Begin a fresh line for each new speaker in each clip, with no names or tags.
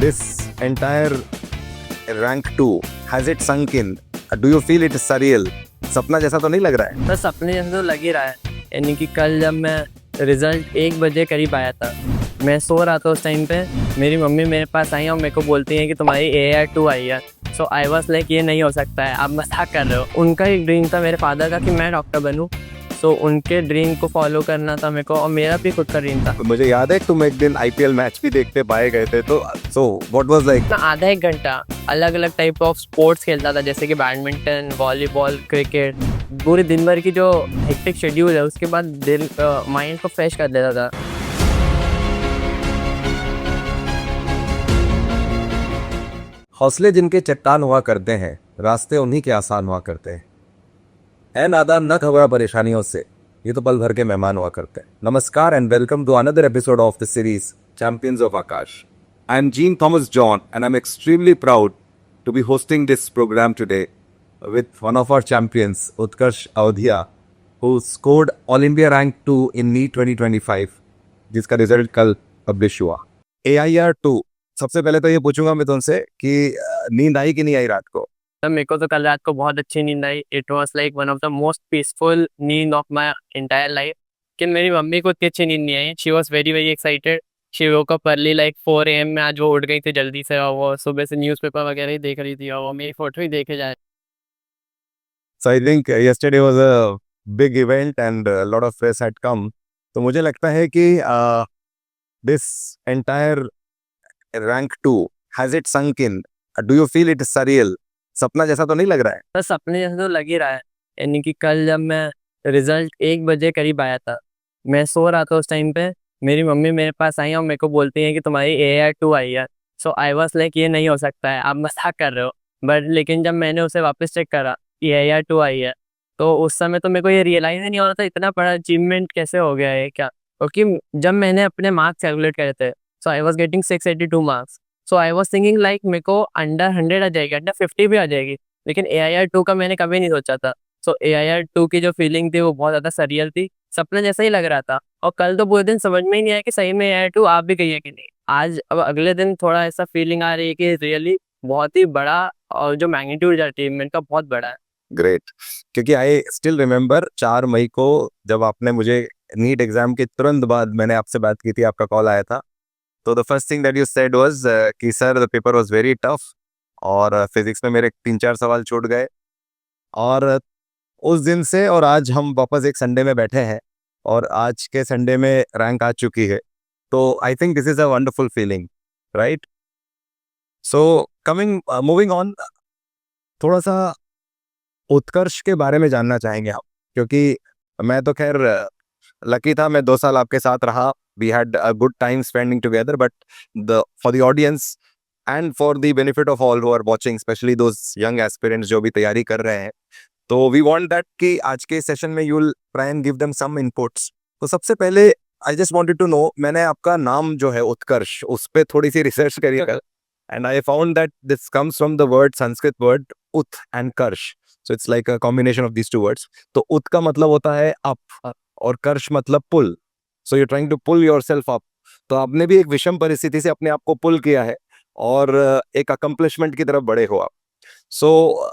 This entire rank 2, has it sunk in? Do you feel it is surreal? सपना जैसा तो नहीं लग रहा है?
बस अपने जैसा तो लग ही रहा है। यानी कि कल जब मैं रिजल्ट 1 बजे करीब आया था, मैं सो रहा था उस टाइम पे, मेरी मम्मी मेरे पास आई और मेरे को बोलती हैं कि तुम्हारी AR2 आई है। सो आई वाज लाइक ये नहीं हो सकता है, आप मजाक कर रहे हो। उनका एक ड्रीम था मेरे फादर का कि मैं डॉक्टर बनूं। सो उनके ड्रीम को फॉलो करना था मेरे को, और मेरा भी खुद का ड्रीम था।
मुझे याद है कि तुम एक दिन IPL मैच भी देखते पाए गए थे, तो so what was like?
मैं आधा एक घंटा अलग अलग टाइप ऑफ स्पोर्ट्स खेलता था, जैसे कि बैडमिंटन, वॉलीबॉल, क्रिकेट। पूरे दिन भर की जो हेक्टिक शेड्यूल है उसके बाद दिल माइंड को फ्रेश कर देता था।
हौसले जिनके चट्टान हुआ करते हैं, रास्ते उन्हीं के आसान हुआ करते हैं। है नादान न घबरा परेशानियों से, ये तो पल भर के मेहमान हुआ करते हैं। नमस्कार and welcome to another episode of the series champions of Aakash. I am Jeen Thomas John and I am extremely proud to be hosting this programme today with one of our champions, Utkarsh Awadhia, who scored All India Rank 2 in NEET 2025, जिसका result कल publish हुआ। AIR2, सबसे पहले तो ये पूछूंगा मैं तुमसे कि नींद आई कि नहीं आई रात को?
तब मेरे को तो कल रात को बहुत अच्छी नींद आई। It was like one of the most peaceful नींद ऑफ माई एंटायर लाइफ। कि मेरी मम्मी को इतनी अच्छी नींद नहीं आई। She was very very excited. She woke up early like 4 AM में। आज वो उठ गई थी जल्दी से, और वो सुबह से न्यूज़पेपर वगैरह ही देख रही थी, और वो मेरी फोटो ही देखे जाए।
So I think yesterday was a big event and a lot of press had come. तो मुझे लगता है कि this entire rank 2, has it sunk in? Do you feel it is surreal? सपना जैसा तो नहीं लग रहा है?
बस अपने जैसा तो लग ही रहा है। यानी कि कल जब मैं रिजल्ट 1 बजे करीब आया था, मैं सो रहा था उस टाइम पे, मेरी मम्मी मेरे पास आई और मेरे को बोलती हैं कि तुम्हारी AR2 आई है। सो आई वाज लाइक ये नहीं हो सकता है, आप मजाक कर रहे हो। बट लेकिन जब मैंने उसे वापस चेक करा कि AR2 आई है, तो उस समय तो मेरे को ये रियलाइज ही नहीं हो रहा था इतना बड़ा अचीवमेंट कैसे हो गया है क्या। क्योंकि जब मैंने अपने मार्क्स कैलकुलेट करे थे, so I was getting 682 marks. So I was thinking like मेरे को अंडर 100 आ जाएगी, अंडर 50 भी आ जाएगी। लेकिन AIR2 का मैंने कभी नहीं सोचा था। सो AIR2 की जो फीलिंग थी वो बहुत ज़्यादा सरियल थी, सपने जैसा ही लग रहा था। और कल तो पूरे दिन समझ में ही नहीं आया कि सही में AIR2 आप भी गई है कि नहीं। आज अब अगले दिन थोड़ा ऐसा फीलिंग आ रही है कि रियली बहुत ही बड़ा, और जो मैग्नीट्यूड अचीवमेंट का बहुत बड़ा है।
ग्रेट, क्योंकि आई स्टिल रिमेम्बर 4 मई को जब आपने मुझे नीट एग्जाम के तुरंत बाद मैंने आपसे बात की थी, आपका कॉल आया था। तो the first thing that you said was कि sir the paper was very tough, और फिजिक्स में मेरे 3-4 सवाल छूट गए। और उस दिन से और आज हम वापस एक संडे में बैठे हैं, और आज के संडे में रैंक आ चुकी है। तो I think this is a wonderful feeling, right? So coming moving on, थोड़ा सा उत्कर्ष के बारे में जानना चाहेंगे हम, क्योंकि मैं तो खैर लकी था, मैं 2 साल आपके साथ रहा। We had a good time spending together, but the for the audience and for the benefit of all who are watching, specially those young aspirants जो भी तैयारी कर रहे हैं, तो वी वांट दैट कि आज के सेशन में you will try and give them some inputs. तो सबसे पहले I just wanted to know, मैंने आपका नाम जो है उत्कर्ष, उस पे थोड़ी सी रिसर्च करी कल, and I found that this comes from the word, Sanskrit word उत एंड कर्ष। So it's like a combination of these two words. तो उत का मतलब होता है अप, और कर्ष मतलब pull. So you trying to pull yourself up. तो आपने भी एक विषम परिस्थिति से अपने आप को पुल किया है, और एक अकम्पलिशमेंट की तरफ बढ़े हो आप। सो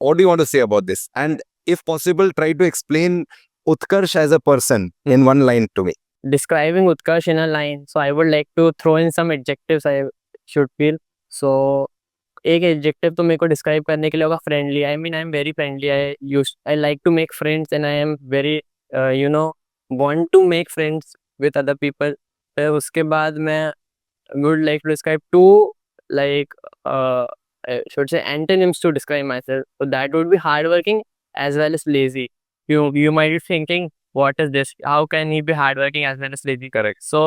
what do you want to say about this? And if possible, try to explain Utkarsh as a person in one line to me.
Describing Utkarsh in a line, so I would like to throw in some adjectives I should feel. So एक adjective तो मेरे को describe करने के लिए होगा friendly. I mean I am very friendly. I like to make friends and I am very you know want to make friends with other people. फिर उसके बाद मैं would like to describe two, like I should say antonyms to describe myself. So that would be hardworking as well as lazy. You might be thinking, what is this? How can he be hardworking as well as lazy?
Correct.
So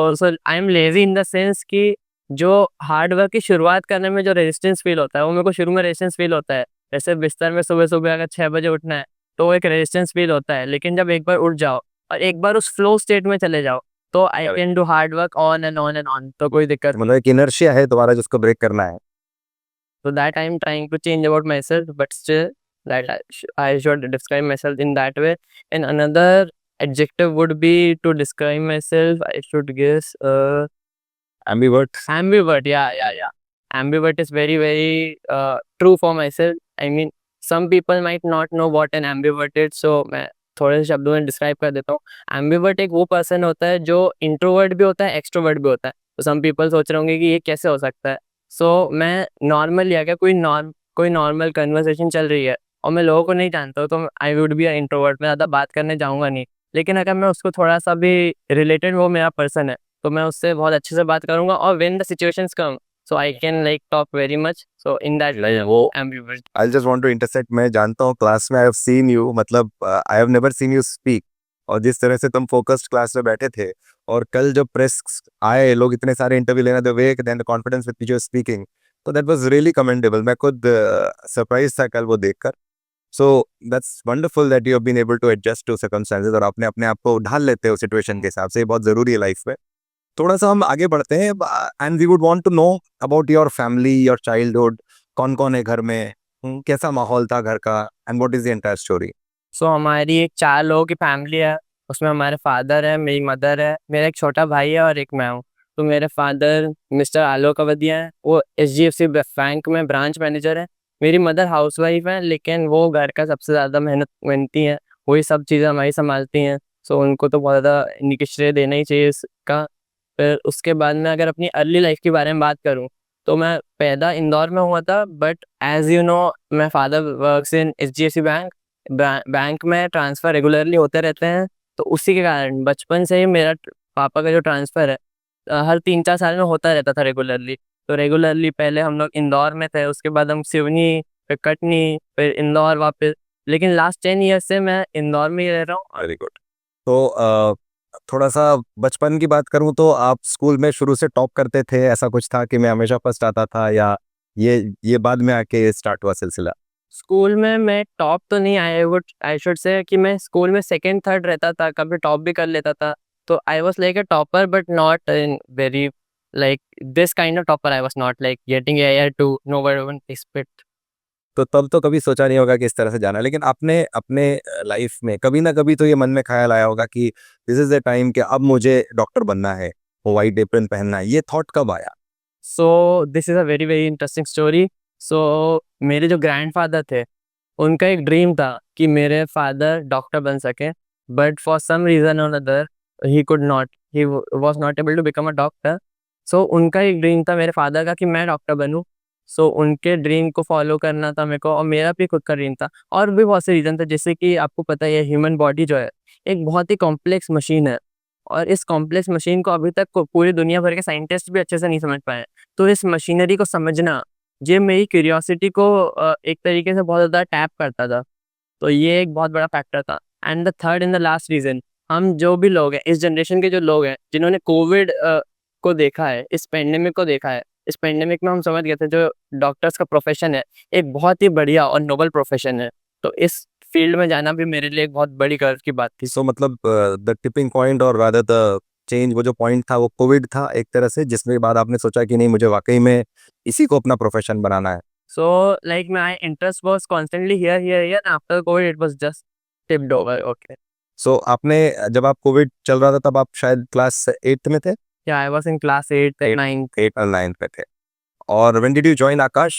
I am lazy in the sense कि जो hard work की शुरुआत करने में जो resistance feel होता है, वो मेरे को शुरू में रेजिस्टेंस फील होता है। जैसे बिस्तर में सुबह सुबह अगर 6 बजे उठना है, तो वो एक रेजिस्टेंस फील होता है। लेकिन जब एक बार उठ जाओ और एक बार उस फ्लो स्टेट में चले जाओ, तो आई
Correct.
Can do hard work on and on and on, तो कोई दिक्कत नहीं।
मतलब एक इनर्शिया है तुम्हारा जिसको ब्रेक करना है।
So that I am trying to change about myself, but still that I should describe myself in that way. And another adjective would be to describe myself, I should guess
ambivert?
Ambivert, yeah. Ambivert is very, very true for myself. I mean, some people might not know what an ambivert is, so मैं थोड़े से शब्दों में describe कर देता हूँ. Ambivert एक वो पर्सन होता है जो इंट्रोवर्ट भी होता है, एक्सट्रोवर्ट भी होता है. तो सम पीपल सोच रहे होंगे कि ये कैसे हो सकता है. सो मैं नॉर्मली अगर कोई नॉर्मल कन्वर्सेशन चल रही है और मैं लोगों को नहीं जानता हूँ, तो आई वुड बी इंट्रोवर्ट. मैं ज़्यादा बात करने जाऊँगा नहीं. लेकिन अगर मैं उसको थोड़ा सा भी रिलेटेड, वो मेरा पर्सन है, तो मैं उससे बहुत अच्छे से बात करूंगा. और when the situations come, so I can like talk very much. So in that वो ambivert.
I just want to intersect. मैं जानता हूँ क्लास में आई हैव सीन यू, मतलब I have never seen you speak. और जिस तरह से तुम फोकस्ड क्लास में बैठे थे, और कल जब प्रेस आए लोग इतने सारे इंटरव्यू लेना, the way then the confidence with which you are speaking, तो दैट वाज रियली कमेंडेबल. मैं खुद सरप्राइज था कल वो देखकर. So that's wonderful that you have been able to adjust to circumstances, और आपने अपने आप को ढाल लेते हो सिचुएशन के हिसाब से. ये बहुत जरूरी है लाइफ में. थोड़ा सा हम आगे बढ़ते हैं, and we would want to know about your family, your childhood. कौन कौन है घर में, कैसा माहौल था घर का, and what is the entire story?
So हमारी एक 4 लोगों की फैमिली है. उसमें हमारे फादर है, मेरी मदर है, मेरा एक छोटा भाई है और एक मैं हूँ. तो मेरे फादर मिस्टर आलोक अवधिया है, वो HDFC बैंक में ब्रांच मैनेजर है. मेरी मदर हाउसवाइफ है, लेकिन वो घर का सबसे ज़्यादा मेहनत मेहनती है. वही सब चीज़ें हमारी संभालती हैं. सो उनको तो बहुत ज़्यादा इन्हीं की श्रेय देना ही चाहिए इसका. फिर उसके बाद में अगर अपनी अर्ली लाइफ के बारे में बात करूँ, तो मैं पैदा इंदौर में हुआ था, but as you know my father works in HDFC bank. Bank में ट्रांसफ़र रेगुलरली होते रहते हैं. तो उसी के कारण बचपन से ही मेरा पापा का जो ट्रांसफ़र है, हर 3-4 साल में होता रहता था रेगुलरली. तो रेगुलरली पहले हम लोग इंदौर में थे, उसके बाद हम सिवनी, फिर कटनी, फिर इंदौर वापस. लेकिन लास्ट 10 ईयर्स से मैं इंदौर में ही रह रहा हूँ.
Very good. तो थोड़ा सा बचपन की बात करूं तो आप स्कूल में शुरू से टॉप करते थे, ऐसा कुछ था कि मैं हमेशा फर्स्ट आता था, या ये बाद में आके स्टार्ट हुआ सिलसिला?
स्कूल में मैं टॉप तो नहीं आया, आई शुड से कि मैं स्कूल में सेकंड थर्ड रहता था, कभी टॉप भी कर लेता था. तो I was like a topper, but not in very like this kind of topper. I was not like getting air to no one expect.
तो तब तो कभी सोचा नहीं होगा कि इस तरह से जाना, लेकिन आपने अपने लाइफ में कभी ना कभी तो ये मन में ख्याल आया होगा कि दिस इज द टाइम कि अब मुझे डॉक्टर बनना है, वो वाइट एप्रन पहनना है. ये थॉट कब आया?
So this is a very very interesting story. So मेरे जो ग्रैंडफादर थे, उनका एक ड्रीम था कि मेरे फादर डॉक्टर बन सके. बट फॉर सम रीज़न और other he was not able to become a doctor. So उनका एक ड्रीम था मेरे फादर का कि मैं डॉक्टर बनूं. सो उनके ड्रीम को फॉलो करना था मेरे को, और मेरा भी खुद का ड्रीम था. और भी बहुत से रीज़न थे, जैसे कि आपको पता ही है ह्यूमन बॉडी जो है एक बहुत ही कॉम्प्लेक्स मशीन है. और इस कॉम्प्लेक्स मशीन को अभी तक पूरी दुनिया भर के साइंटिस्ट भी अच्छे से नहीं समझ पाए. तो इस मशीनरी को समझना, ये मेरी क्यूरियोसिटी को एक तरीके से बहुत ज़्यादा टैप करता था. तो ये एक बहुत बड़ा फैक्टर था. And the third and the last reason, हम जो भी लोग हैं, इस जनरेशन के जो लोग हैं जिन्होंने कोविड को देखा है, इस पेंडेमिक को देखा है, इस पेंडेमिक में हम समझ गए थे जो डॉक्टर्स का प्रोफेशन है एक बहुत ही बढ़िया और नोबल प्रोफेशन है. तो इस फील्ड में जाना भी मेरे लिए एक बहुत बड़ी गर्व की बात थी.
सो मतलब द टिपिंग पॉइंट और रादर द चेंज, वो जो पॉइंट था वो कोविड था एक तरह से, जिसके बाद आपने सोचा कि नहीं, मुझे वाकई में इसी को अपना प्रोफेशन बनाना है.
So like my interest was constantly here. After COVID, it was just tipped over. Okay.
सो आपने जब आप कोविड चल रहा था तब आप शायद क्लास 8th में थे?
Yeah, I was in class 8th, 9th.
8 और 9th में थे. और when did you join Akash?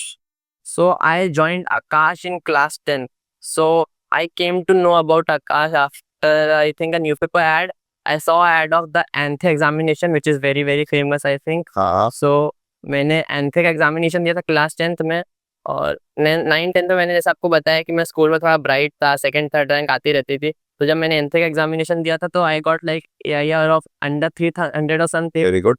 So I joined Akash in class 10. So I came to know about Akash after I think a newspaper ad. I saw an ad of the ANTHE examination, which is very very famous, I think.
हाँ.
So मैंने ANTHE का examination दिया था class 10th में. और 9th 10th में मैंने जैसे आपको बताया कि मैं स्कूल में थोड़ा ब्राइट था, सेकंड थर्ड रैंक आती रहती थी. तो जब मैंने ANTHE का एग्जामिनेशन दिया था, तो I got like AIR of under 300 और something.
Very good.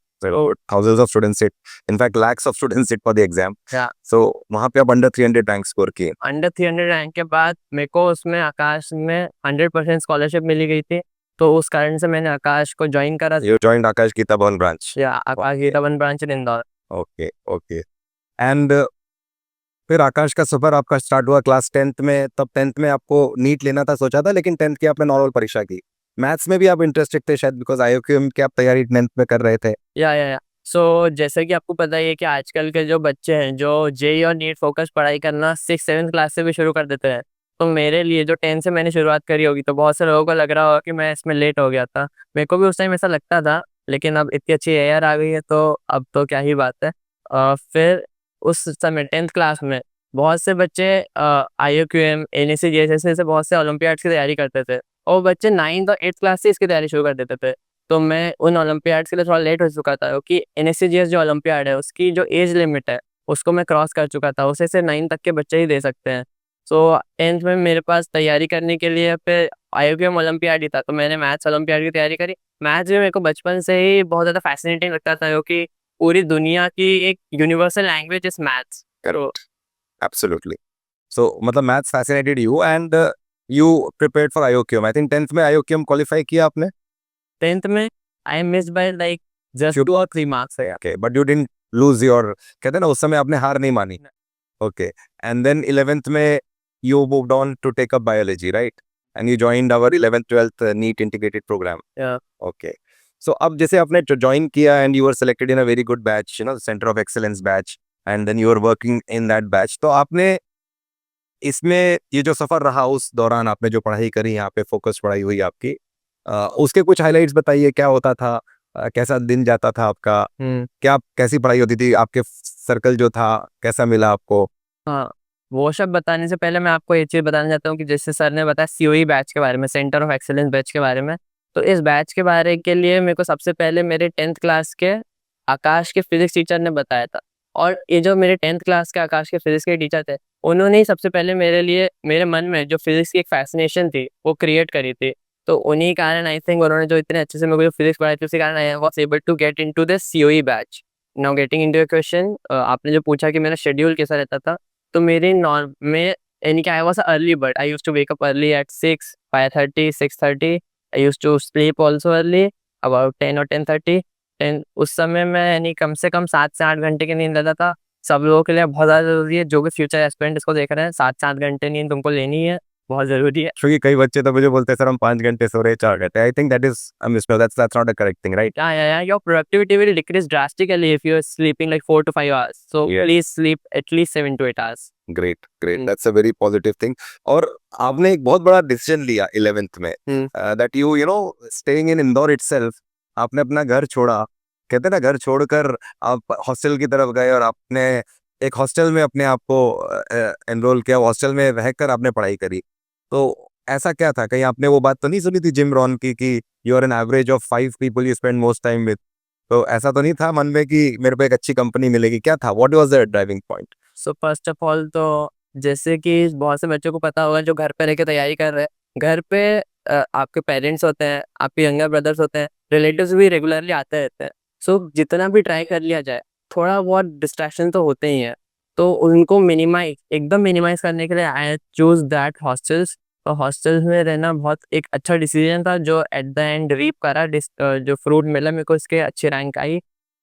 thousands of students sit, in fact lakhs of students sit for the exam.
Yeah.
So वहाँ पे आप अंडर 300 रैंक स्कोर किए.
अंडर 300 रैंक के बाद मेरे को उसमें आकाश में 100% स्कॉलरशिप मिली गई थी. तो उस कारण से मैंने आकाश को ज्वाइन करा.
You joined Akash Gita Bhavan branch.
या Aakash Geeta one branch in Indore.
Okay okay. And फिर आकाश का सफर आपका स्टार्ट हुआ क्लास 10th में. तब 10th में आपको नीट लेना था सोचा था, लेकिन 10th की आपने नॉर्मल परीक्षा की. मैथ्स में भी आप इंटरेस्टेड थे शायद, बिकॉज IOQM की आप तैयारी 10th में कर रहे थे.
या सो जैसे कि आपको पता ही है कि आजकल के जो बच्चे हैं जो JEE और नीट फोकस पढ़ाई करना 6-7 क्लास से भी शुरू कर देते हैं. तो मेरे लिए जो 10 से मैंने शुरुआत करी होगी, तो बहुत से लोगों को लग रहा होगा कि मैं इसमें लेट हो गया था. मेरे को भी उस टाइम ऐसा लगता था. लेकिन अब इतनी अच्छी एआर आ गई है तो अब तो क्या ही बात है। फिर उस समय 10th क्लास में बहुत से बच्चे IOQM NSC जैसे बहुत से ओलंपियाड्स की तैयारी करते थे, और बच्चे 9th और 8th क्लास से इसकी तैयारी शुरू कर देते थे। तो मैं उन ओलंपियाड्स के लिए थोड़ा लेट हो चुका था, क्योंकि NSCGS जो ओलंपियाड है उसकी जो एज लिमिट है उसको मैं क्रॉस कर चुका था, उसे सिर्फ 9 तक के बच्चे ही दे सकते हैं। सो 10th में मेरे पास तैयारी करने के लिए फिर IOQM ओलंपियाड ही था, तो मैंने मैथ्स ओलंपियाड की तैयारी करी। मैथ्स भी मेरे को बचपन से ही बहुत ज़्यादा फैसिनेटिंग लगता था, क्योंकि पूरी दुनिया की एक यूनिवर्सल लैंग्वेज इज मैथ्स। तो
Absolutely. So मतलब maths fascinated you and you prepared for IOQM. I think 10th में IOQM qualify किया आपने?
10th में I missed by like just 2 or 3 marks है।
Okay, but you didn't lose your, कहते हैं ना उस समय आपने हार नहीं मानी. Okay, and then 11th में you moved on to take up biology, right? And you joined our 11th 12th NEET integrated program.
Yeah.
Okay. So अब जैसे आपने join किया and you were selected in a very good batch, you know, Center of Excellence batch, and then you were working in that batch. तो आपने इसमें ये जो सफर रहा उस दौरान आपने जो पढ़ाई करी, यहाँ पे फोकस पढ़ाई हुई आपकी, उसके कुछ हाइलाइट्स बताइए, क्या होता था, कैसा दिन जाता था आपका, क्या कैसी पढ़ाई होती थी, आपके सर्कल जो था कैसा मिला आपको?
हाँ, वो सब बताने से पहले मैं आपको ये चीज़ बताना चाहता हूँ कि जैसे सर ने बताया COE बैच के बारे में, सेंटर ऑफ एक्सेलेंस बैच के बारे में। तो इस बैच के बारे के लिए मेरे को सबसे पहले मेरे 10th क्लास के आकाश के फिजिक्स टीचर ने बताया था। और ये जो मेरे 10th क्लास के आकाश के फिजिक्स के टीचर थे, उन्होंने ही सबसे पहले मेरे लिए, मेरे मन में जो फिजिक्स की एक फैसिनेशन थी वो क्रिएट करी थी। तो उन्हीं कारण आई थिंक उन्होंने जो इतने अच्छे से मेरे को जो फिजिक्स पढ़ाई थी उसी कारण I was able to get into the COE batch. Now getting into your question, आपने जो पूछा कि मेरा शेड्यूल कैसा रहता था, तो मेरी नॉर्म में यानी कि I was early bird. I used to wake up early at 6, 5:30, 6:30। I used to sleep also early about 10 और 10:30। 10 उस समय मैं यानी कम से कम 7 से 8 घंटे की नींद लेता था। सब लोगों के लिए बहुत ज़्यादा ज़रूरी है, जो भी फ्यूचर एस्पिरेंट इसको देख रहे हैं, 7 से 8 घंटे नींद तुमको लेनी है, बहुत ज़रूरी है।
क्योंकि कई बच्चे तो मुझे बोलते हैं सर हम 5 घंटे सो रहे 4 घंटे. आई think that is that's not a correct thing, right?
Yeah. Your productivity will decrease drastically if you're sleeping like 4 to 5 hours. So
Yes.
please sleep at least 7 to 8 hours.
Great great,
hmm.
That's a very positive thing. और आपने एक बहुत बड़ा decision लिया 11th में, that you know staying in Indore itself. आपने अपना घर छोड़ा, कहते हैं ना घर छोड़कर आप हॉस्टल की तरफ गए और आपने एक हॉस्टल में अपने आप को एनरोल किया, हॉस्टल में रहकर आपने पढ़ाई करी. तो ऐसा क्या था, कहीं आपने वो बात तो नहीं सुनी थी जिम रॉन की you are an average of 5 people you spend most time with? तो ऐसा तो नहीं था मन में कि मेरे को एक अच्छी कंपनी मिलेगी? क्या था, what was the driving point?
So first of all तो जैसे कि बहुत से बच्चों को पता होगा जो घर पे रह के तैयारी कर रहे हैं, घर पे आपके पेरेंट्स होते हैं, आपके यंगर ब्रदर्स होते हैं, रिलेटिव्स भी रेगुलरली आते रहते हैं। सो जितना भी ट्राई कर लिया जाए, थोड़ा बहुत डिस्ट्रैक्शन तो होते ही हैं। तो उनको मिनिमाइज, एकदम मिनिमाइज करने के लिए आई चूज दैट हॉस्टल्स। और हॉस्टल्स में रहना बहुत एक अच्छा डिसीजन था, जो एट द एंड रीप करा, जो फ्रूट मिला मेरे को, इसके अच्छी रैंक आई।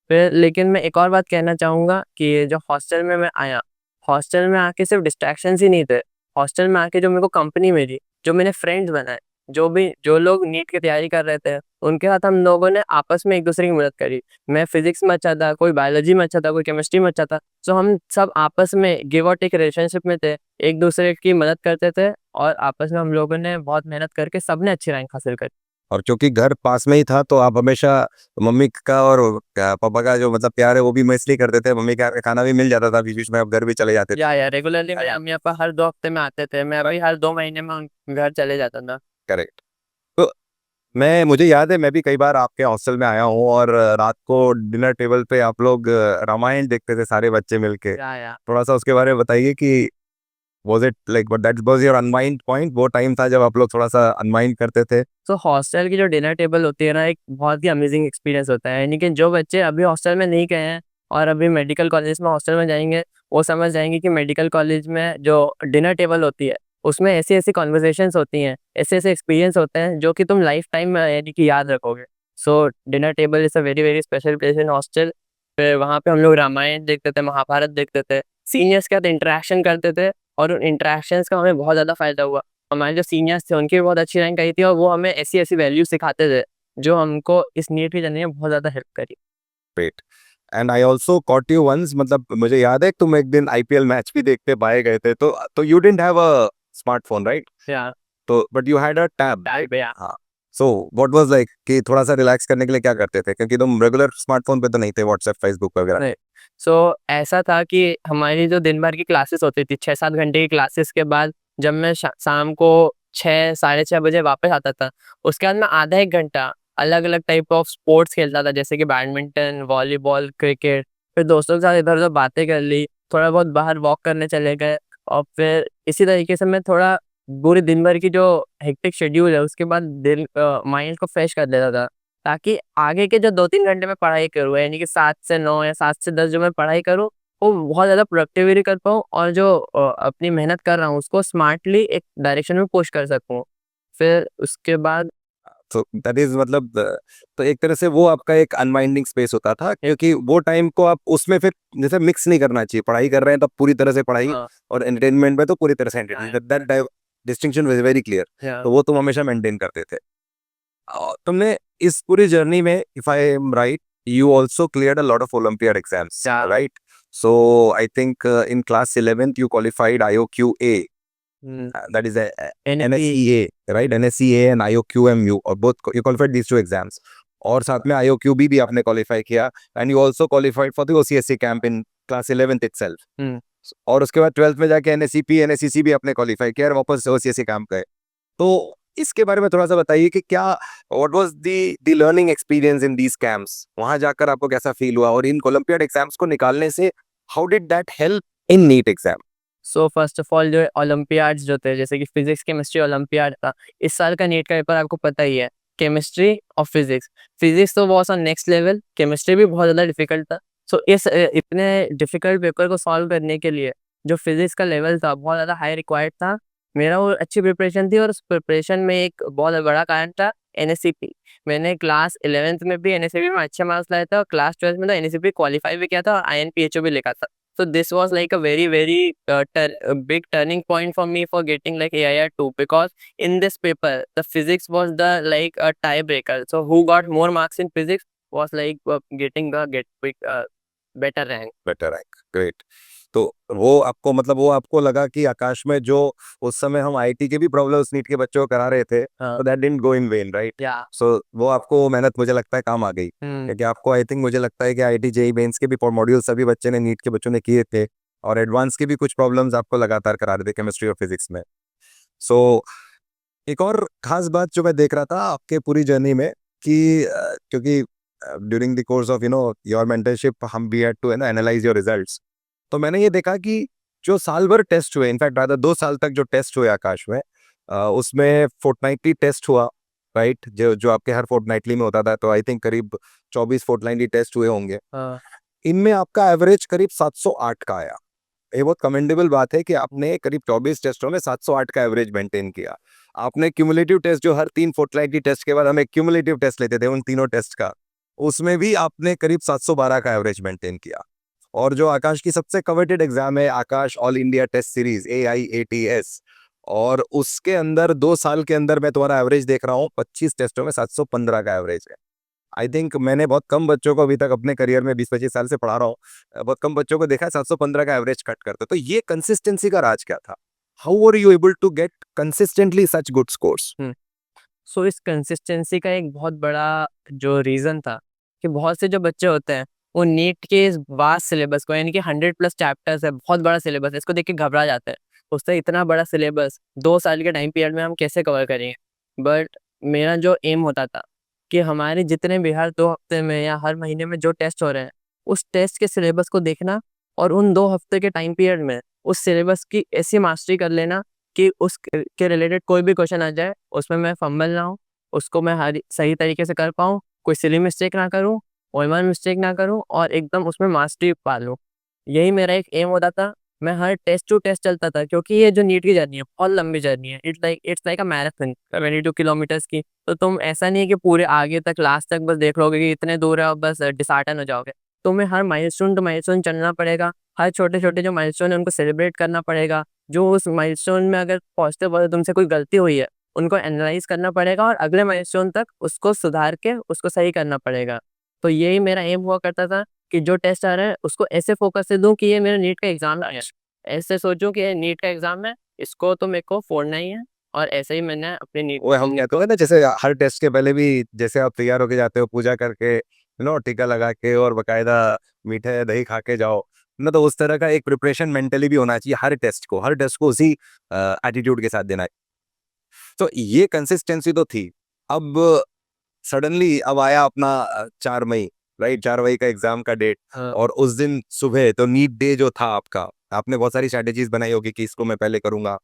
फिर लेकिन मैं एक और बात कहना चाहूँगा कि ये जो हॉस्टल में मैं आया, हॉस्टल में आके सिर्फ डिस्ट्रैक्शंस ही नहीं थे। हॉस्टल में आके जो मेरे को कंपनी मिली, जो मैंने फ्रेंड्स बनाए, जो लोग नीट की तैयारी कर रहे थे, उनके साथ हम लोगों ने आपस में एक दूसरे की मदद करी। मैं फिजिक्स में अच्छा था, कोई बायोलॉजी में अच्छा था, कोई केमिस्ट्री में अच्छा था। सो हम सब आपस में गिव और टेक रिलेशनशिप में थे, एक दूसरे की मदद करते थे, और आपस में हम लोगों ने बहुत मेहनत करके सबने अच्छी रैंक हासिल करी।
और क्योंकि घर पास में ही था तो आप हमेशा मम्मी का और पापा का जो मतलब प्यार है वो भी मैं इसलिए करते थे, मम्मी का खाना भी मिल जाता था बीच बीच में, आप घर भी चले जाते थे.
या रेगुलरली मेरे मम्मी पापा हर 2 हफ्ते में आते थे, मैं भाई हर 2 महीने में घर चले जाता था।
करेक्ट. तो मुझे याद है मैं भी कई बार आपके हॉस्टल में आया हूँ और रात को डिनर टेबल पे आप लोग रामायण देखते थे सारे बच्चे मिलके.
या
थोड़ा सा उसके बारे में बताइए कि was it like but that was your unwind point, वो टाइम था जब आप लोग थोड़ा सा अनवाइंड करते थे?
तो हॉस्टल की जो डिनर टेबल होती है ना, एक बहुत ही अमेजिंग एक्सपीरियंस होता है। यानी कि जो बच्चे अभी हॉस्टल में नहीं गए हैं और अभी मेडिकल कॉलेज में हॉस्टल में जाएंगे, वो समझ जाएंगे कि मेडिकल कॉलेज में जो डिनर टेबल होती है उसमें ऐसी ऐसी कॉन्वर्जेशंस होती हैं, ऐसे ऐसे एक्सपीरियंस होते हैं जो कि तुम लाइफ टाइम यानी कि याद रखोगे। सो dinner table is a very very special place in hostel. फिर वहाँ पे हम लोग रामायण देखते थे, महाभारत देखते थे, सीनियर्स के साथ इंटरेक्शन करते थे, और उन इंटरेक्शंस का हमें बहुत ज़्यादा फ़ायदा हुआ। हमारे जो सीनियर्स थे उनकी भी बहुत अच्छी रैंक आई थी, और वो हमें ऐसी ऐसी वैल्यू सिखाते थे जो हमको इस नीट की जर्नी में बहुत ज़्यादा हेल्प करी।
Great. And I also caught you once, मतलब मुझे याद है तुम एक दिन आईपीएल मैच भी देखते पाए गए थे, तो you didn't have a smartphone, right?
या
तो but you had a tab.
या
हाँ. सो व्हाट वाज लाइक कि थोड़ा सा रिलैक्स करने के लिए क्या करते थे, क्योंकि तुम रेगुलर स्मार्टफोन पे तो नहीं थे, व्हाट्सएप फेसबुक वगैरह।
नहीं। सो ऐसा था कि हमारी जो दिन भर की क्लासेस होती थी 6-7 घंटे की क्लासेस के बाद जब मैं शाम को 6-6:30 बजे वापस आता था, उसके बाद मैं आधा एक घंटा अलग अलग टाइप ऑफ स्पोर्ट्स खेलता था, जैसे कि बैडमिंटन, वॉलीबॉल, क्रिकेट। फिर दोस्तों के साथ इधर उधर बातें कर ली, थोड़ा बहुत बाहर वॉक करने चले गए, और फिर इसी तरीके से मैं थोड़ा पूरे दिन भर की जो हेक्टिक शेड्यूल है उसके बाद दिल माइंड को फ्रेश कर देता था, ताकि आगे के जो 2-3 घंटे मैं पढ़ाई करूँ, यानी कि 7 से 9 या 7 से 10 जो मैं पढ़ाई करूँ, वो बहुत ज़्यादा प्रोडक्टिवली कर पाऊँ, और जो अपनी मेहनत कर रहा हूँ उसको स्मार्टली एक डायरेक्शन में पुश कर सकूँ। फिर उसके बाद
तो दैट इज मतलब तो एक तरह से वो आपका एक अनवाइंडिंग स्पेस होता था, क्योंकि वो टाइम को आप उसमें फिर जैसे मिक्स नहीं करना चाहिए, पढ़ाई कर रहे हैं तब पूरी तरह से पढ़ाई,
हाँ,
और एंटरटेनमेंट में तो पूरी तरह से
हाँ,
entertainment, that distinction was very clear.
या
तो वो तुम हमेशा मेंटेन करते थे। तुमने इस पूरी जर्नी में, if I am right, you also cleared a lot of olympiad exams,
या
right? So I think in class 11th you qualified IOQA, that is a
NP,
NSEA, right? NSEA and IOQMU, और both you qualified these two exams, और साथ में IOQB भी आपने qualify किया, and you also qualified for the OCSC camp in class 11th itself, और उसके बाद 12th में जाके NSEP NSEC भी आपने क्वालिफाई किया और वापस OCSC कैंप गए। तो इसके बारे में थोड़ा सा बताइए कि क्या, what was the learning experience in these camps, वहां जाकर आपको कैसा फील हुआ, और इन ओलंपियाड एग्जाम्स को निकालने से how did that help in NEET exam?
So first of all जो ओलंपियाड्स जो थे, जैसे कि फिजिक्स केमिस्ट्री ओलंपियाड था, इस साल का नीट का पेपर आपको पता ही है, केमिस्ट्री और फिजिक्स। फिजिक्स तो was on next level, chemistry भी बहुत ज़्यादा डिफिकल्ट था। सो इस इतने डिफिकल्ट पेपर को सॉल्व करने के लिए जो फिजिक्स का लेवल था बहुत ज़्यादा हाई रिक्वायर्ड था। मेरा वो अच्छी प्रिपरेशन थी, और उस प्रिपरेशन में एक बहुत बड़ा कारण था एनएससीपी। मैंने क्लास 11th में भी एनएससीपी में अच्छे मार्क्स लाए थे, और क्लास 12th में तो एनएससीपी क्वालिफाई भी किया था और आईएनपीएचओ भी लिखा था। So this was like a very big turning point for me for getting like AIR 2, because in this paper the physics was the like a tiebreaker. So who got more marks in physics was like getting the better rank.
Better rank, great. तो वो आपको मतलब वो आपको लगा कि आकाश में जो उस समय हम आईआईटी के भी प्रॉब्लम्स नीट के बच्चों को करा रहे थे,
हाँ,
तो that didn't go in when, right?
yeah.
सो वो आपको मेहनत मुझे लगता है काम आ गई, क्योंकि आपको आई थिंक मुझे लगता है कि आईआईटी जेई मेंस के भी मॉड्यूल सभी बच्चे ने नीट के बच्चों ने किए थे, और एडवांस के भी कुछ प्रॉब्लम्स आपको लगातार करा रहे थे केमिस्ट्री और फिजिक्स में। सो एक और खास बात जो मैं देख रहा था आपके पूरी जर्नी में कि क्योंकि during the course of your mentorship हम we had to analyse your results, तो मैंने ये देखा कि जो साल भर टेस्ट हुए, इनफैक्ट रादर 2 साल तक जो टेस्ट हुए आकाश में, उसमें फोर्टनाइटली टेस्ट हुआ, राइट? जो जो आपके हर फोर्टनाइटली में होता था, तो आई थिंक करीब 24 फोर्टनाइटली टेस्ट हुए होंगे।
हाँ,
इनमें आपका एवरेज करीब 708 का आया। ये बहुत कमेंडेबल बात है कि आपने करीब 24 टेस्टों में 708 का एवरेज मेंटेन किया। आपने क्यूमुलेटिव टेस्ट, जो हर 3 फोर्टनाइटली टेस्ट के बाद हम एक क्यूमुलेटिव टेस्ट लेते थे उन तीनों टेस्ट का, उसमें भी आपने करीब 712 का एवरेज मेंटेन किया। और जो आकाश की सबसे कवेटेड एग्जाम है, Aakash all India test series AIATS, और उसके अंदर 2 साल के अंदर मैं तुम्हारा एवरेज देख रहा हूँ 25 टेस्टों में 715 का एवरेज है। आई थिंक मैंने बहुत कम बच्चों को अभी तक अपने करियर में 20-25 साल से पढ़ा रहा हूँ, बहुत कम बच्चों को देखा है 715 का एवरेज कट करते। तो ये कंसिस्टेंसी का राज क्या था? How are you able to get consistently such good scores?
So इस कंसिस्टेंसी का एक बहुत बड़ा जो रीज़न था कि बहुत से जो बच्चे होते हैं वो नीट के इस वास्ट सिलेबस को, यानी कि 100+ चैप्टर्स है, बहुत बड़ा सिलेबस है, इसको देख के घबरा जाते हैं। उससे इतना बड़ा सिलेबस 2 साल के टाइम पीरियड में हम कैसे कवर करेंगे? बट मेरा जो एम होता था कि हमारे जितने भी हर 2 हफ्ते में या हर महीने में जो टेस्ट हो रहे हैं, उस टेस्ट के सिलेबस को देखना, और उन 2 हफ्ते के टाइम पीरियड में उस सिलेबस की ऐसी मास्टरी कर लेना कि उस के रिलेटेड कोई भी क्वेश्चन आ जाए उसमें मैं फंबल ना हूँ, उसको मैं हर सही तरीके से कर पाऊँ, कोई सिली मिस्टेक ना करूँ, ओएमआर मिस्टेक ना करूँ, और एकदम उसमें मास्टरी पा लूँ। यही मेरा एक एम होता था। मैं हर टेस्ट टू टेस्ट चलता था, क्योंकि ये जो नीट की जर्नी है बहुत लंबी जर्नी है। It's like a marathon 22 kilometres की। तो तुम ऐसा नहीं है कि पूरे आगे तक लास्ट तक बस देख लोगे कि इतने दूर है और बस डिसहार्टन हो जाओगे। तुम्हें हर माइलस्टोन टू माइलस्टोन चलना पड़ेगा, हर छोटे-छोटे जो माइलस्टोन है उनको सेलिब्रेट करना पड़ेगा। जो उस माइलस्टोन में अगर पहुँचते वक़्त तुमसे कोई गलती हुई है, उनको एनालाइज़ करना पड़ेगा और अगले माइलस्टोन तक उसको सुधार के उसको सही करना पड़ेगा। तो यही मेरा एम हुआ करता था कि जो टेस्ट आ रहा है उसको ऐसे फ़ोकस से दूँ कि ये मेरा नीट का एग्ज़ाम है। ऐसे सोचूँ कि ये नीट का एग्ज़ाम है, इसको तो मेरे को फोड़ना ही है, और ऐसे ही मैंने अपनी नीट
वो हम कहते हैं ना, जैसे हर टेस्ट के पहले भी जैसे आप तैयार होके जाते हो पूजा करके, टीका लगा के और बकायदा मीठे दही खा के जाओ ना, तो उस तरह का एक प्रिपरेशन मेंटली भी होना चाहिए हर टेस्ट को उसी एटीट्यूड के साथ देना है। तो ये कंसिस्टेंसी तो थी। अब सडनली अब आया अपना 4 मई, राइट, 4 मई का एग्जाम का डेट।
हाँ।
और उस दिन सुबह तो नीट डे जो था आपका, आपने बहुत सारी स्ट्रेटेजीज बनाई होगी कि इसको मैं पहले करूंगा।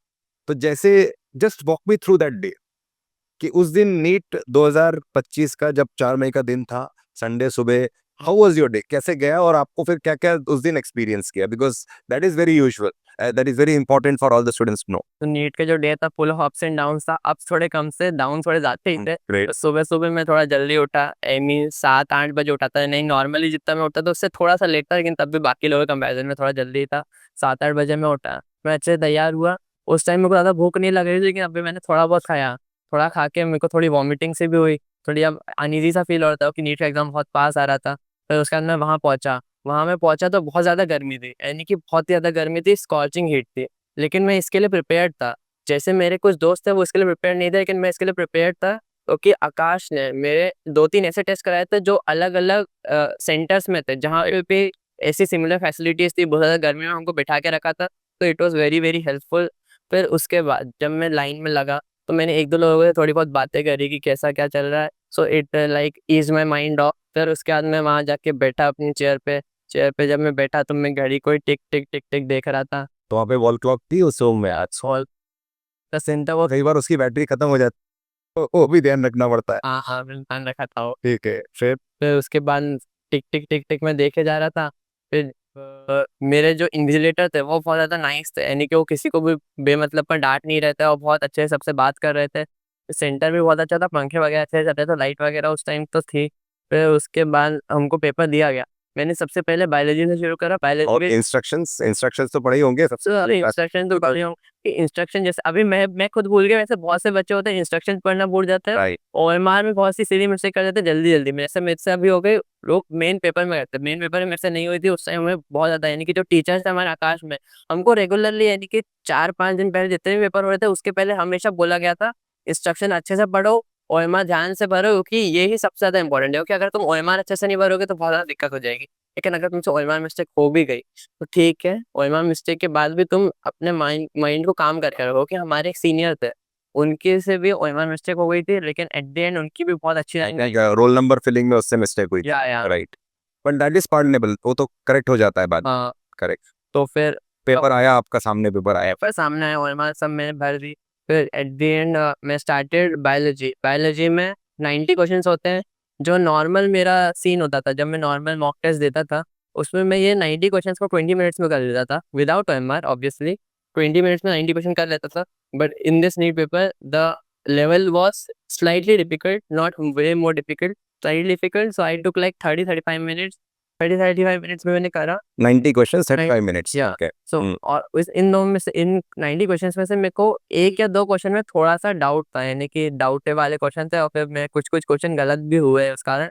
तो जैसे just walk me through that day कि उस दिन नीट 2025 का जब 4 मई का दिन था, संडे सुबह, हाउ वाज योर डे, कैसे गया और आपको फिर क्या क्या उस दिन एक्सपीरियंस किया, because that is very usual, that is very important for all the students to know.
तो नीट के जो डे था full of ups and downs था, अप्स थोड़े कम से डाउन थोड़े ज्यादा ही थे।
ग्रेट।
तो सुबह सुबह मैं थोड़ा जल्दी उठा, आई मीन 7-8 बजे उठा था, नहीं नॉर्मली जितना मैं उठता था उससे थोड़ा सा लेट था, लेकिन तब भी बाकी लोगों के कंपैरिजन में थोड़ा जल्दी था। 7-8 बजे मैं उठा, मैं अच्छे से तैयार हुआ। उस टाइम मेरे को ज़्यादा भूख नहीं लग रही थी, लेकिन अभी मैंने थोड़ा बहुत खाया। थोड़ा खा के मेरे को थोड़ी वॉमिटिंग से भी हुई, थोड़ी अब अनईजी सा फील हो रहा था कि नीट का एग्जाम बहुत पास आ रहा था। फिर उसके बाद मैं वहाँ पहुँचा। वहाँ मैं पहुँचा तो बहुत ज़्यादा गर्मी थी, यानी कि बहुत ही ज़्यादा गर्मी थी, स्कॉचिंग हीट थी। लेकिन मैं इसके लिए प्रिपेयर्ड था। जैसे मेरे कुछ दोस्त थे वो इसके लिए प्रिपेयर नहीं थे, लेकिन मैं इसके लिए प्रिपेयर था, क्योंकि आकाश ने मेरे 2-3 ऐसे टेस्ट कराए थे जो अलग अलग सेंटर्स में थे, जहाँ पे ऐसी सिमिलर फैसिलिटीज़ थी। बहुत ज़्यादा गर्मी में हमको बैठा के रखा था, तो it was very very helpful. फिर उसके बाद जब मैं लाइन में लगा, तो मैंने 1-2 लोगों से थोड़ी बहुत बातें करी कि कैसा क्या चल रहा है। So it like ease my mind off. फिर उसके बाद मैं वहाँ जाके बैठा अपनी चेयर पे जब मैं बैठा तो मैं घड़ी को ही टिक टिक टिक टिक देख रहा था।
तो वहाँ पे वॉल क्लॉक थी उस रूम में आज?
और द सेंटर वो,
कई बार उसकी बैटरी खत्म हो जाती है, तो वो भी ध्यान रखना पड़ता है।
हाँ हाँ मैंने ध्यान रखा था वो।
ठीक है, फिर?
फिर उसके बाद टिक टिक टिक टिक मैं देखे जा रहा था। फिर मेरे जो इन्विजिलेटर थे वो बहुत ज़्यादा नाइस थे, यानी कि वो किसी को भी बेमतलब पर डांट नहीं रहे थे और बहुत अच्छे से सबसे बात कर रहे थे। सेंटर भी बहुत अच्छा था, पंखे वगैरह अच्छे चल रहे थे, लाइट वगैरह उस टाइम तो थी। फिर उसके बाद हमको पेपर दिया गया। मैंने सबसे पहले बायोलॉजी से शुरू करा।
और
बायोलॉजी
इंस्ट्रक्शंस इंस्ट्रक्शंस तो पढ़े ही होंगे सबसे
अरे
पहले।
इंस्ट्रक्शन तो पढ़ी हूँ कि इंस्ट्रक्शन जैसे अभी मैं खुद भूल गया, वैसे बहुत से बच्चे होते हैं इंस्ट्रक्शन पढ़ना भूल जाते हैं।
राइट।
ओएमआर में बहुत सी सीधी मिस्टेक कर देते हैं जल्दी जल्दी में, जैसे मेरे से अभी हो गई। लोग मेन पेपर में करते हैं, मेन पेपर में मेरे से नहीं हुई थी उस टाइम में बहुत ज्यादा, यानी कि जो टीचर्स थे हमारे आकाश में, हमको रेगुलरली यानी कि 4-5 दिन पहले जितने भी पेपर हो रहे थे उसके पहले हमेशा बोला गया था इंस्ट्रक्शन अच्छे से पढ़ो, ओएमआर ध्यान से भरो, क्योंकि ये ही सबसे ज्यादा इंपॉर्टेंट है। क्योंकि अगर तुम ओएमआर अच्छे से नहीं भरोगे तो बहुत ज्यादा दिक्कत हो जाएगी। लेकिन अगर तुमसे ओएमआर मिस्टेक हो भी गई तो ठीक है, ओएमआर मिस्टेक के बाद भी तुम अपने माइंड को काम करके रखो कि हमारे एक सीनियर थे, उनके से भी ओएमआर मिस्टेक हो गई थी, लेकिन एट द एंड उनकी भी बहुत अच्छी लाइन।
रोल नंबर फिलिंग में उससे मिस्टेक हुई थी,
या
right, but that is pardonable, वो तो करेक्ट हो जाता है बाद में।
हाँ।
करेक्ट।
तो फिर
पेपर आया आपका, सामने पेपर आया।
पेपर सामने आया, ओएमआर सब मैंने भर दी। फिर एट द एंड मैं स्टार्टेड बायोलॉजी। बायोलॉजी में 90 क्वेश्चंस होते हैं। जो नॉर्मल मेरा सीन होता था जब मैं नॉर्मल मॉक टेस्ट देता था, उसमें मैं ये 90 क्वेश्चंस को 20 मिनट्स में कर लेता था विदाउट ओएमआर ऑब्वियसली। 20 मिनट्स में 90 क्वेश्चन कर लेता था। But in this NEET paper the level was slightly difficult, not way more difficult, slightly difficult. So I took like 30-35 minutes. 30-35 minutes में मैंने करा
90 क्वेश्चन 35 मिनट्स,
या।
ओके।
सो और इन दोनों में से, इन 90 क्वेश्चंस में से मेरे को 1 या 2 क्वेश्चन में थोड़ा सा डाउट था, यानी कि डाउट वाले क्वेश्चन थे, और फिर मैं कुछ कुछ क्वेश्चन गलत भी हुए उस कारण।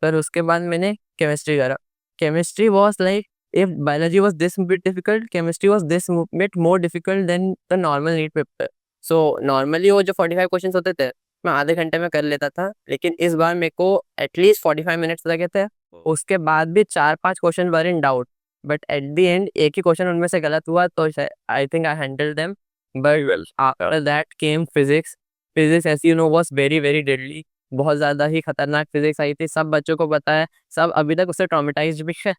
फिर उसके बाद मैंने केमिस्ट्री करा। Chemistry was like, if biology was this bit difficult, chemistry was this bit more difficult than the normal NEET paper. So normally वो जो 45 क्वेश्चन होते थे मैं आधे घंटे में कर लेता था, लेकिन इस बार मेरे को एटलीस्ट 45 मिनट्स लगे थे। उसके बाद भी 4-5 question were in doubt, but at the end एक ही क्वेश्चन उनमें से गलत हुआ, तो I think I handle them. But after that came physics. Physics as you know was very very deadly. बहुत ज़्यादा ही खतरनाक फिजिक्स आई थी, सब बच्चों को पता है, सब अभी तक उससे ट्रॉमेटाइज्ड भी है।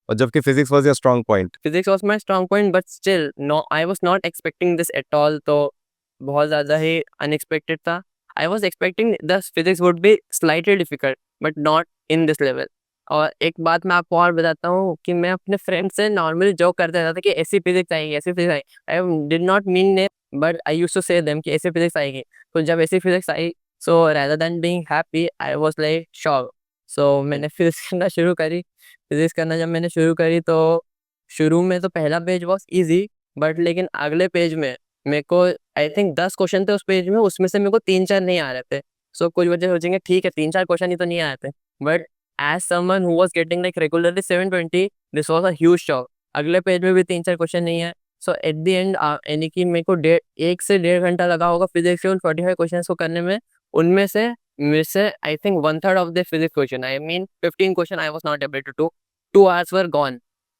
और जबकि physics was your strong point.
Physics was my strong point, but still no, I was not expecting this at all. तो बहुत ज़्यादा ही अनएक्सपेक्टेड था। I was expecting the physics would be slightly difficult, but not in this level. और एक बात मैं आपको और बताता हूँ कि मैं अपने फ्रेंड से नॉर्मली जोक करते रहता था कि ऐसी फिजिक्स आएगी, ऐसी फिजिक्स आएगी। I did not mean name, but I used to say them कि ऐसी फिजिक्स आएगी। तो जब ऐसी फिजिक्स आई, so rather than being happy I was like shock. सो मैंने फिजिक्स करना शुरू करी। फिजिक्स करना जब मैंने शुरू करी तो शुरू में तो पहला पेज वॉज इजी, बट लेकिन अगले पेज में मेरे को आई थिंक 10 क्वेश्चन थे उस पेज में, उसमें से मेरे को 3-4 नहीं आ रहे थे। सो कुछ बच्चे सोचेंगे ठीक है 3-4 क्वेश्चन ही तो नहीं आए थे, but as someone who was getting like regularly 720, this was a huge shock. अगले पेज में भी 3-4 क्वेश्चन नहीं है। सो एट द एंड यानी कि मेरे को 1 से 1.5 घंटा लगा होगा फिजिक्स के उन 45 क्वेश्चन को करने में। उनमें से मेरे से I think 1/3 of the physics question, I mean 15 question I was not able to do. 2 hours were gone.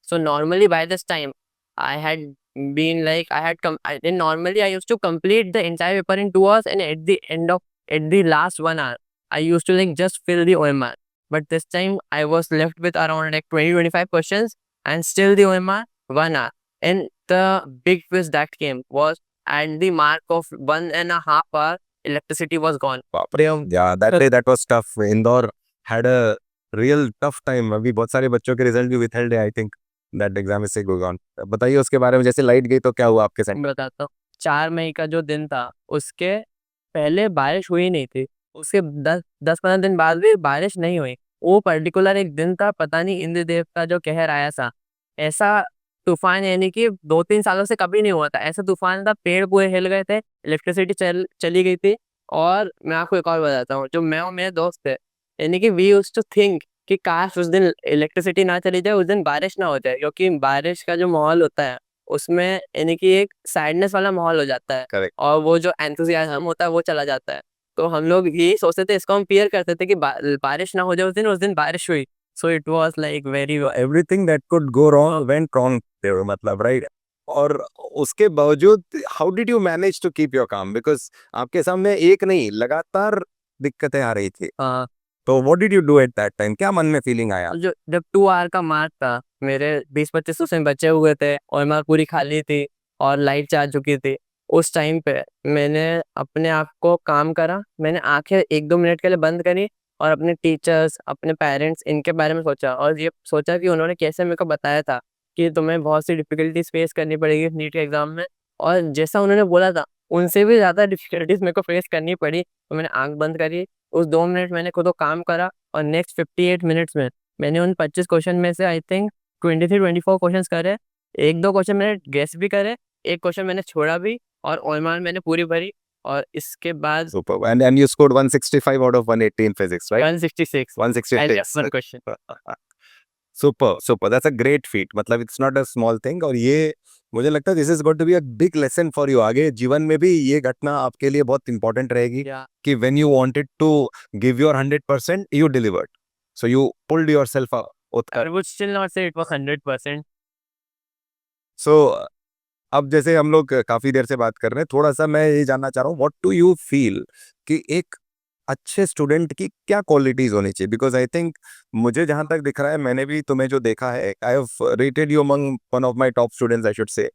So normally by this time I had been like then normally I used to complete the entire paper in 2 hours, and at the last 1 hour I used to like just fill the OMR. But this time I was left with around like 20-25 questions and still the OMR 1 hour. And the big twist that came was at the mark of 1.5 hour, electricity was gone.
Yeah, that was tough. Indore had a real tough time. अभी बहुत सारे बच्चों के result भी withheld है, आई think that exam is going on. बताइए उसके बारे में, जैसे लाइट गई तो क्या हुआ आपके साथ?
मैं बताता हूँ। 4 मई का जो दिन था उसके पहले बारिश हुई नहीं थी, उसके 10-15 दिन बाद भी बारिश नहीं हुई। वो पर्टिकुलर एक दिन था, पता नहीं इंद्रदेव का जो कहर आया था। ऐसा तूफान यानी कि 2-3 सालों से कभी नहीं हुआ था। ऐसा तूफान था, पेड़ पूरे हिल गए थे, इलेक्ट्रिसिटी चली गई थी। और मैं आपको एक और बताता हूँ, जो मैं और मेरे दोस्त थे, यानी कि वी यूज्ड टू थिंक कि काश उस दिन इलेक्ट्रिसिटी ना चली जाए, उस दिन बारिश ना हो जाए, क्योंकि बारिश का जो माहौल होता है उसमें यानी कि एक सैडनेस वाला माहौल हो जाता है।
Correct.
और वो जो एंथुसियाज्म होता है वो चला जाता है। तो हम लोग यही सोचते थे, इसको हम फियर करते थे कि बारिश ना हो जाए उस दिन बारिश हुई। So it was like very
everything that could go wrong went wrong there, मतलब राइट। और उसके बावजूद how did you manage to keep your calm, because आपके सामने एक नहीं लगातार दिक्कतें आ रही थी। तो what did you do at that time? क्या मन में फीलिंग आया?
जो जब 2 आवर का मार्क था, मेरे 20-25 उसमें बचे हुए थे और मैं पूरी खाली थी और लाइट जा चुकी थी। उस टाइम पे मैंने अपने आप को काम करा, मैंने आंखें 1-2 मिनट के लिए बंद करी और अपने टीचर्स, अपने पेरेंट्स, इनके बारे में सोचा और ये सोचा कि उन्होंने कैसे मेरे को बताया था कि तुम्हें बहुत सी डिफिकल्टीज फेस करनी पड़ेगी नीट के एग्जाम में। और जैसा उन्होंने बोला था उनसे भी ज़्यादा डिफिकल्टीज मेरे को फेस करनी पड़ी। तो मैंने आंख बंद करी, उस 2 मिनट मैंने खुद को काम करा और नेक्स्ट 58 मिनट्स में मैंने उन 25 क्वेश्चन में से आई थिंक 23-24 क्वेश्चंस करे। 1-2 क्वेश्चन मैंने गेस भी करे, एक क्वेश्चन मैंने छोड़ा भी, और ओएमआर मैंने पूरी भरी। और इसके बाद
Super. And you scored 165 out of 180 in physics, right?
166 and
166.
just one question.
Super, super. That's a great feat. मतलब it's not a small thing. और ये मुझे लगता है this is going to be a big lesson for you. आगे जीवन में भी ये घटना आपके लिए बहुत important रहेगी
Yeah.
कि when you wanted to give your 100%, you delivered. So you pulled yourself up.
I would still not say it was 100%.
So अब जैसे हम लोग काफी देर से बात कर रहे हैं, थोड़ा सा मैं ये जानना चाह रहा हूँ, व्हाट डू यू फील कि एक अच्छे स्टूडेंट की क्या क्वालिटीज होनी चाहिए? बिकॉज आई थिंक मुझे जहां तक दिख रहा है, मैंने भी तुम्हें जो देखा है, I have rated you among one of my top students, I should say.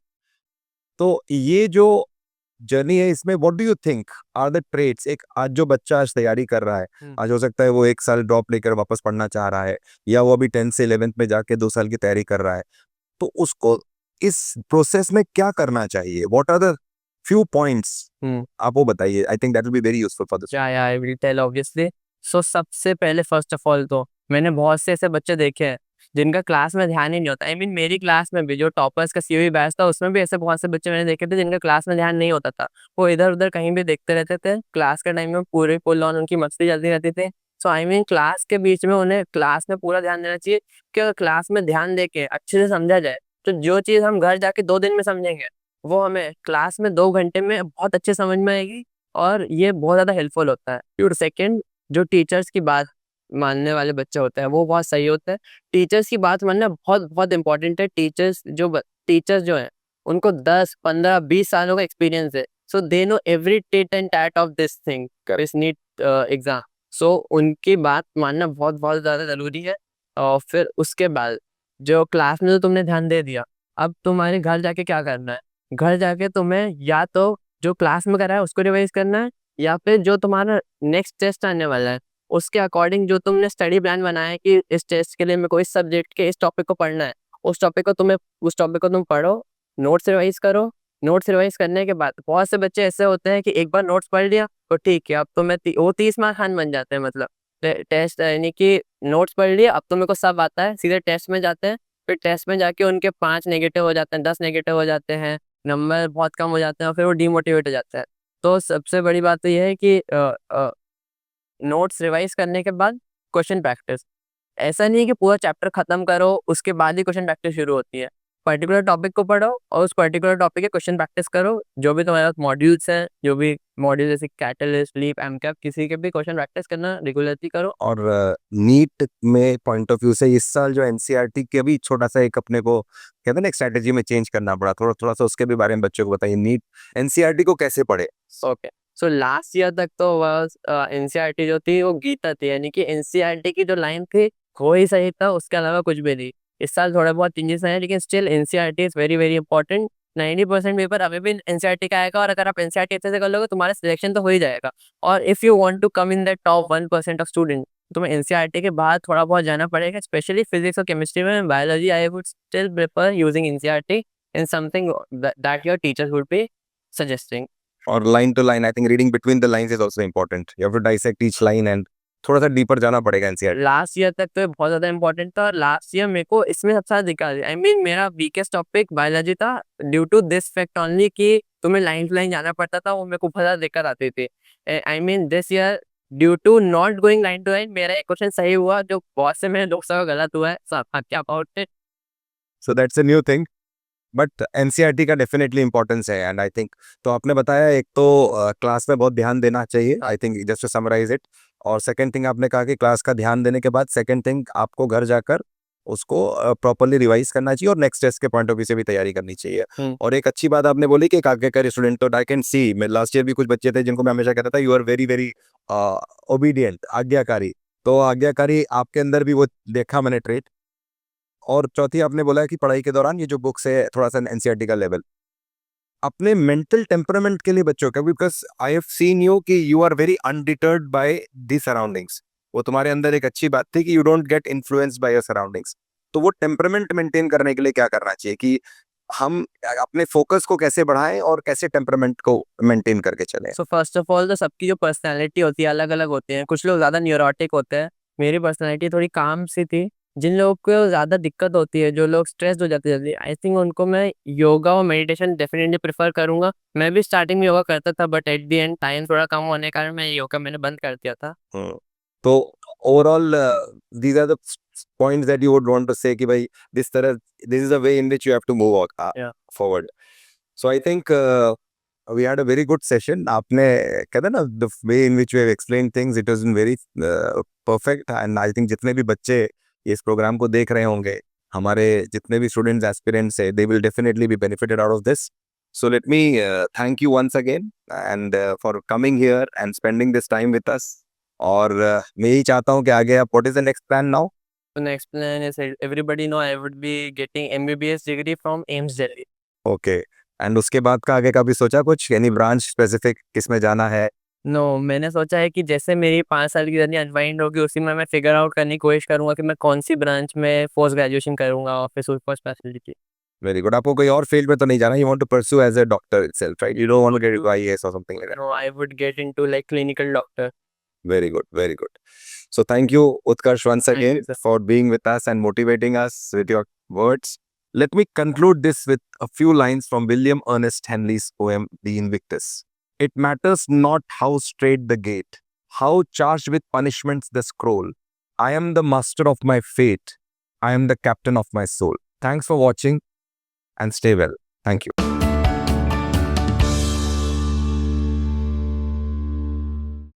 तो ये जो जर्नी है, इसमें what do you think are the traits? एक आज जो बच्चा आज तैयारी कर रहा है, आज हो सकता है वो 1 साल ड्रॉप लेकर वापस पढ़ना चाह रहा है, या वो अभी 10th से 11th में जाके 2 साल की तैयारी कर रहा है, तो उसको इस प्रोसेस में क्या करना चाहिए? What are the few points, आप वो बताइए। I think that will be very useful for this.
या I will tell obviously. So सबसे पहले फर्स्ट ऑफ ऑल तो मैंने बहुत से ऐसे बच्चे देखे हैं जिनका क्लास में ध्यान ही नहीं होता। आई मीन मेरी क्लास में भी जो टॉपर्स का सीओई बैच था उसमें भी ऐसे बहुत से बच्चे मैंने देखे थे जिनका क्लास में ध्यान नहीं होता था। वो इधर उधर कहीं भी देखते रहते थे, क्लास के टाइम में पूरे फुल ऑन उनकी मस्ती चलती रहती थी। सो आई मीन क्लास के बीच में उन्हें क्लास में पूरा ध्यान देना चाहिए कि अगर क्लास में ध्यान दे के अच्छे से समझा जाए तो जो चीज़ हम घर जाके 2 दिन में समझेंगे वो हमें क्लास में 2 घंटे में बहुत अच्छे समझ में आएगी। और ये बहुत ज़्यादा हेल्पफुल होता है। और सेकंड, जो टीचर्स की बात मानने वाले बच्चे होते हैं वो बहुत सही होते हैं। टीचर्स की बात मानना बहुत बहुत इंपॉर्टेंट है। टीचर्स जो हैं उनको 10-15-20 सालों का एक्सपीरियंस है। So they know every tit and tat of this thing, this NEET exam. सो उनकी बात मानना बहुत बहुत ज़्यादा ज़रूरी है। और फिर उसके बाद जो क्लास में तो तुमने ध्यान दे दिया, अब तुम्हारे घर जाके क्या करना है? घर जाके तुम्हें या तो जो क्लास में करा है उसको रिवाइज करना है, या फिर जो तुम्हारा नेक्स्ट टेस्ट आने वाला है उसके अकॉर्डिंग जो तुमने स्टडी प्लान बनाया है कि इस टेस्ट के लिए मेरे को इस सब्जेक्ट के इस टॉपिक को पढ़ना है, उस टॉपिक को तुम पढ़ो, नोट्स रिवाइज करो। नोट्स रिवाइज करने के बाद बहुत से बच्चे ऐसे होते हैं कि एक बार नोट्स पढ़ लिया तो ठीक है, अब तो वो 30 मार्क खान बन जाते हैं। मतलब टेस्ट यानी कि नोट्स पढ़ लिया, अब तो मेरे को सब आता है, सीधे टेस्ट में जाते हैं। फिर टेस्ट में जाके उनके 5 नेगेटिव हो जाते हैं, 10 नेगेटिव हो जाते हैं, नंबर बहुत कम हो जाते हैं और फिर वो डीमोटिवेट हो जाता है। तो सबसे बड़ी बात तो ये है कि नोट्स रिवाइज करने के बाद क्वेश्चन प्रैक्टिस। ऐसा नहीं है कि पूरा चैप्टर खत्म करो उसके बाद ही क्वेश्चन प्रैक्टिस शुरू होती है। पर्टिकुलर टॉपिक को पढ़ो और उस पर्टिकुलर टॉपिक के क्वेश्चन प्रैक्टिस करो। जो भी तुम्हारे पास मॉड्यूल्स हैं, जो भी मॉड्यूल जैसे कैटलिस्ट, लीप, एमकैप, किसी के भी क्वेश्चन प्रैक्टिस करना रेगुलरली करो।
और नीट में पॉइंट ऑफ व्यू से इस साल जो एनसीईआरटी के भी छोटा सा एक अपने को कहते हैं ना, एक स्ट्रेटेजी में चेंज करना पड़ा, थोड़ा थोड़ा सा उसके भी बारे में बच्चों को बताइए। नीट एनसीईआरटी को कैसे पढ़े?
ओके, सो लास्ट ईयर तक तो बस एनसीईआरटी जो थी वो गीता थी, यानी कि एनसीईआरटी की जो लाइन थी वो ही सही था, उसके अलावा कुछ भी नहीं। इस साल थोड़ा बहुत चेंजेस आए, लेकिन still NCERT is very very important. 90% paper अभी भी एनसीईआरटी का आएगा, और अगर आप एनसीईआरटी अच्छे से कर लोगे तुम्हारा सिलेक्शन तो हो ही जाएगा। और if you want to come in that top 1% of student, तुम्हें एनसीईआरटी के बाद थोड़ा बहुत जाना पड़ेगा, स्पेशली फिजिक्स और केमिस्ट्री में। Biology I would still prefer using NCERT in something that your teachers would be suggesting.
और line to line, I think reading between the lines is also important. You have to dissect each line and थोड़ा सा deeper जाना पड़ेगा NCERT.
Last year तक तो ये बहुत ज़्यादा इंपॉर्टेंट था, और लास्ट ईयर मेरे को इसमें सबसे ज़्यादा दिक्कत आई मीन मेरा वीकेस्ट टॉपिक बायोलॉजी था, due to this fact only कि तुम्हें लाइन टू लाइन जाना पड़ता था, वो मेरे को बहुत ज़्यादा दिक्कत आती थी। I mean this year due to not going line to line मेरा एक क्वेश्चन सही हुआ, जो बहुत से मेरे दोस्तों का गलत हुआ है। सो क्या about it?
So that's a new thing, but NCERT का डेफिनेटली इंपॉर्टेंस है। एंड आई थिंक तो आपने बताया, एक तो क्लास में बहुत ध्यान देना चाहिए, I think just to summarize it. और सेकंड थिंग आपने कहा कि क्लास का ध्यान देने के बाद सेकंड थिंग आपको घर जाकर उसको प्रॉपर्ली रिवाइज करना चाहिए और नेक्स्ट टेस्ट के पॉइंट ऑफ व्यू से भी तैयारी करनी चाहिए। और एक अच्छी बात आपने बोली कि एक आज्ञाकारी स्टूडेंट, तो आई कैन सी, मैं लास्ट ईयर भी कुछ बच्चे थे जिनको मैं हमेशा कहता था you are very very obedient, आज्ञाकारी। तो आज्ञाकारी आपके अंदर भी वो देखा मैंने ट्रेट। और चौथी आपने बोला कि पढ़ाई के दौरान ये जो बुक्स है थोड़ा सा एनसीईआरटी का लेवल अपने मेंटल टेम्परामेंट के लिए बच्चों का, because I have seen you कि you are very undeterred by the surroundings. वो तुम्हारे अंदर एक अच्छी बात थी कि you don't get influenced by your surroundings. तो वो टेम्परामेंट मेंटेन करने के लिए क्या करना चाहिए कि हम अपने फोकस को कैसे बढ़ाएं और कैसे टेम्परामेंट को मेंटेन करके चलें?
सो फर्स्ट ऑफ ऑल तो सबकी जो पर्सनैलिटी होती है अलग अलग होते हैं। कुछ लोग ज़्यादा न्यूरोटिक होते हैं, मेरी पर्सनैलिटी थोड़ी काम सी थी। जिन लोगों को ज़्यादा दिक्कत होती है, जो लोग स्ट्रेस्ड हो जाते हैं जल्दी, आई थिंक उनको मैं योगा और मेडिटेशन डेफिनेटली प्रेफर करूंगा। मैं भी स्टार्टिंग में योगा करता था, but at the and time थोड़ा कम होने के कारण मैं योगा मैंने बंद कर दिया था।
तो overall these are the points that you would want to say कि भाई दिस तरह, this is the way in which you have to move
Yeah.
Forward. So I think we had a very good session. आपने कहते ना, the way in which we have explained things, it was very perfect, and I think जितने भी बच्चे इस programme को देख रहे होंगे, हमारे जितने भी स्टूडेंट्स एस्पिरेंट्स है, they will definitely be benefited out of this. So let me thank you once again and for coming here and spending this time with us. और मैं यही चाहता हूँ कि आगे आप, what is the next plan now?
So next plan is everybody know I would be getting MBBS degree from AIIMS Delhi.
Okay. And उसके बाद का आगे का भी सोचा कुछ, यानी ब्रांच स्पेसिफिक किस में जाना है?
नो, मैंने सोचा है कि जैसे मेरी 5 साल की जर्नी अनवाइंड होगी, उसी में मैं फिगर आउट करने की कोशिश करूंगा कि मैं कौन सी ब्रांच में पोस्ट ग्रेजुएशन करूंगा और फिर सुपर स्पेशलिटी।
Very good. आपको कोई और फील्ड में तो नहीं जाना, you want to pursue as a doctor itself, right? You don't want to get into IAS और something like that.
No, I would get into like clinical doctor.
Very good, very good. So thank you, Utkarsh, once
Thank
again
you, sir.
for being with us and motivating us with your words. Let me conclude this with a few lines from William Ernest Henley's poem, The Invictus. It matters not how straight the gate, how charged with punishments the scroll. I am the master of my fate. I am the captain of my soul. Thanks for watching and stay well. Thank you.